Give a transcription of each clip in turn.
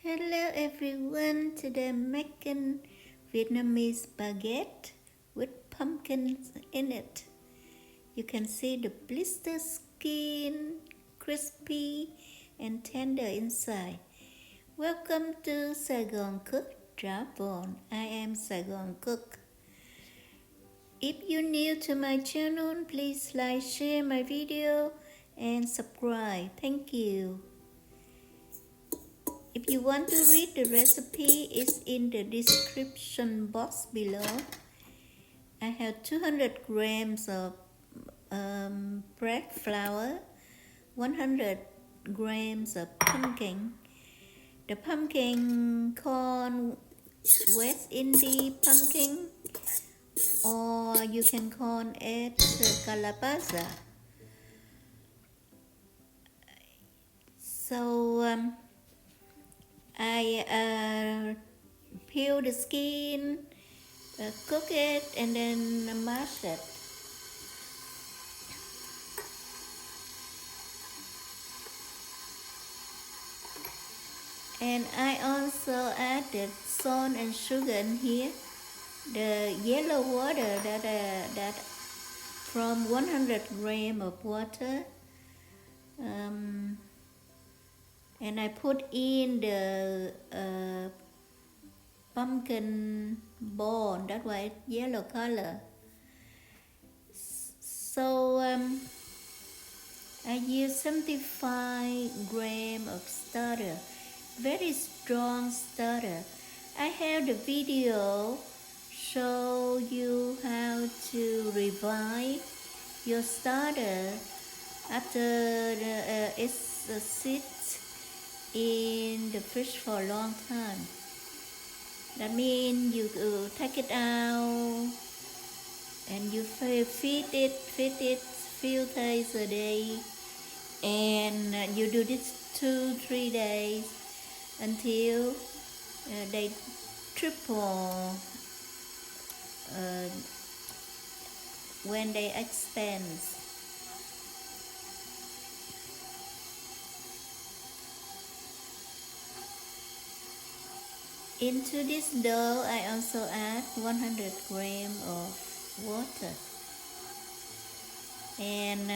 Hello everyone, today I'm making Vietnamese baguette with pumpkins in it. You can see the blister skin, crispy and tender inside. Welcome to Saigon Cook Travel. I am Saigon Cook. If you're new to my channel, please like, share my video and subscribe. Thank you. If you want to read the recipe, it's in the description box below. I have 200 grams of bread flour, 100 grams of pumpkin. The pumpkin called West Indian pumpkin, or you can call it calabaza. So I peel the skin, cook it, and then mash it. And I also added salt and sugar in here. The yellow water that from 100 grams of water. And I put in the pumpkin ball, that's why it's yellow color. So I use 75 grams of starter, very strong starter. I have the video show you how to revive your starter after it sits in the fridge for a long time. That means you take it out and you feed it few times a day, and you do this 2-3 days until they triple when they expand. Into this dough, I also add 100 grams of water. And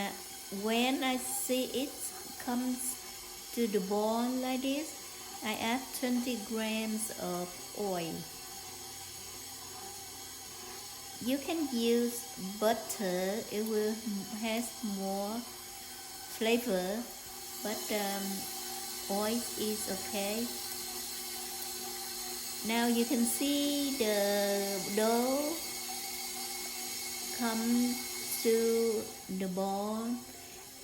when I see it comes to the ball like this, I add 20 grams of oil. You can use butter, it will has more flavor, but oil is okay. Now you can see the dough come to the ball,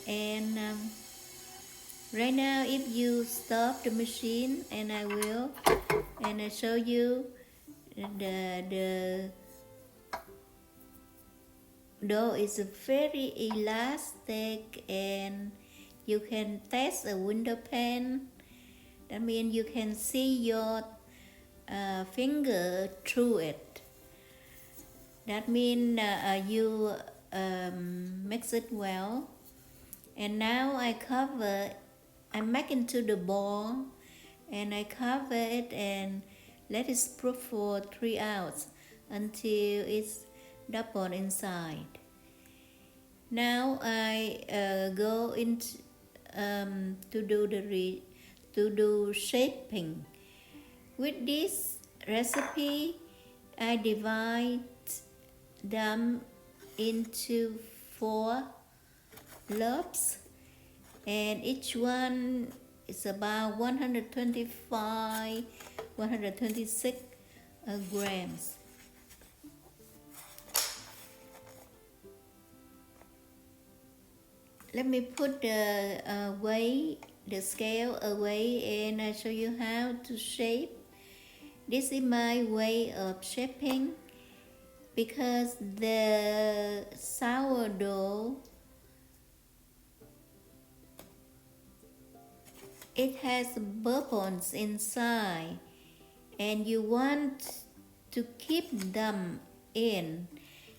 and right now if you stop the machine, and I will, and I show you the dough is very elastic, and you can test a window pan. That means you can see your finger through it. That means you mix it well. And now I make into the ball, and I cover it and let it proof for 3 hours until it's double inside. Now I go into to do shaping. With this recipe, I divide them into 4 lobes, and each one is about 125, 126 grams. Let me put the scale away, and I show you how to shape. This is my way of shaping, because the sourdough, it has bubbles inside, and you want to keep them in.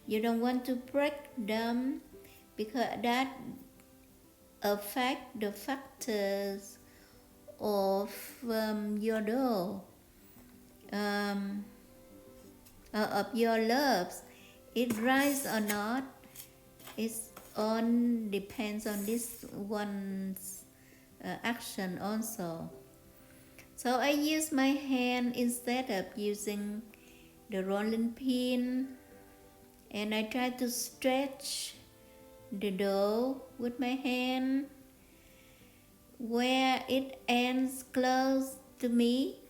You don't want to break them, because that affect the factors of your dough, of your loaves. It rise or not, it's on depends on this one's action also. So I use my hand instead of using the rolling pin, and I try to stretch the dough with my hand. Where it ends close to me,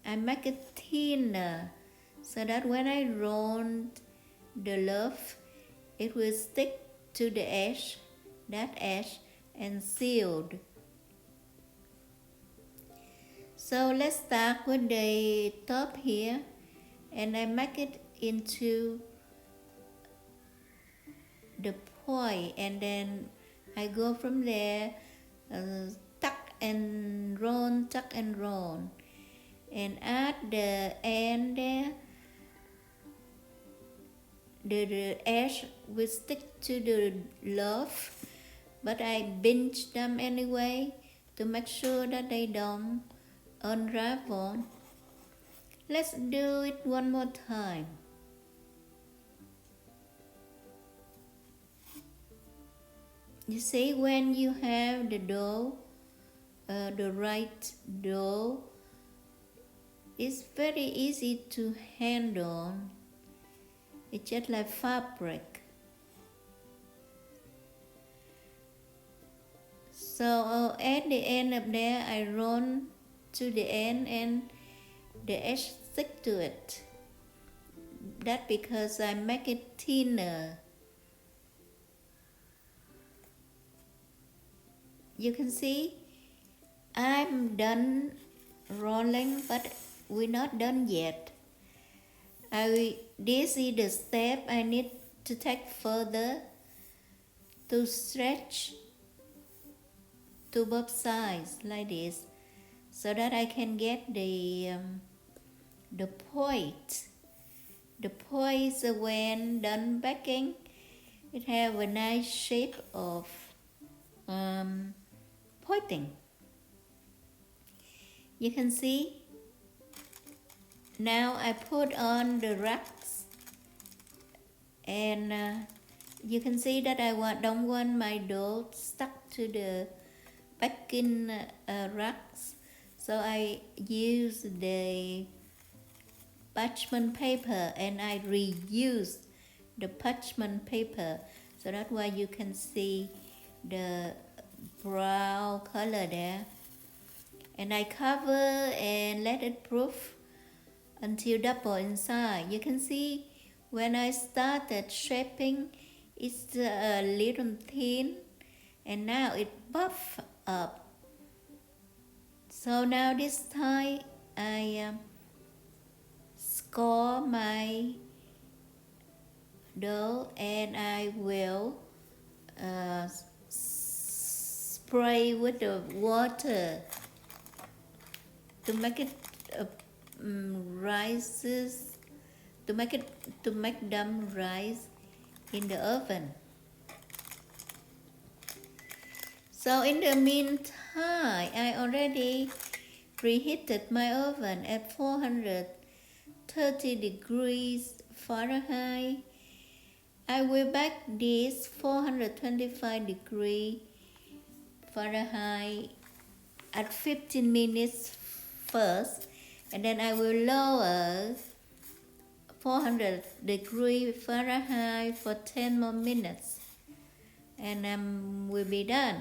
I make it thinner so that when I roll the loaf, it will stick to the edge, that edge, and sealed. So let's start with the top here, and I make it into the point, and then I go from there, tuck and roll, and at the end there, the edge will stick to the loaf, but I pinch them anyway to make sure that they don't unravel. Let's do it one more time. You see, when you have the dough, the right dough, it's very easy to handle. It's just like fabric. So at the end of there, I roll to the end and the edge stick to it. That's because I make it thinner. You can see I'm done rolling, but we're not done yet. This is the step I need to take further to stretch to both sides like this, so that I can get the point. The point is when done baking, it have a nice shape of pointing. You can see now I put on the racks, and you can see that I don't want my dough stuck to the baking racks, so I use the parchment paper, and I reuse the parchment paper, so that's why you can see the brown color there. And I cover and let it proof until double inside. You can see when I started shaping, it's a little thin, and now it buff up. So now this time I score my dough, and I will spray with the water to make it rises, to make them rise in the oven. So in the meantime, I already preheated my oven at 430 degrees Fahrenheit. I will bake this 425 degrees Fahrenheit at 15 minutes first, and then I will lower 400 degrees Fahrenheit for 10 more minutes, and we'll be done.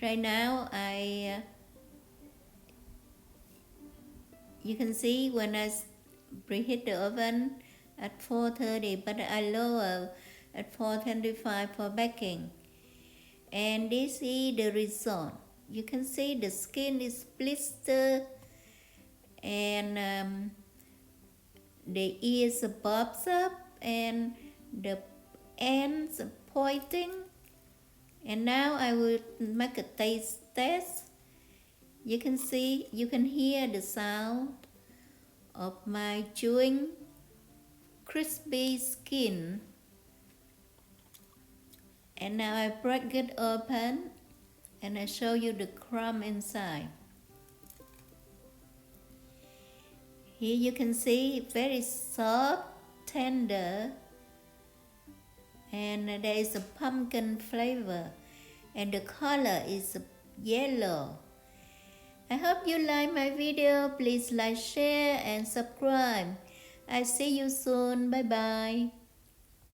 Right now you can see when I preheat the oven at 430, but I lower at 425 for baking. And this is the result. You can see the skin is blistered, and the ears bobs up, and the ends pointing. And now I will make a taste test. You can hear the sound of my chewing crispy skin. And now I break it open, And I show you the crumb inside. Here you can see very soft, tender, and there is a pumpkin flavor, and the color is yellow. I hope you like my video. Please like, share, and subscribe. I see you soon. Bye bye.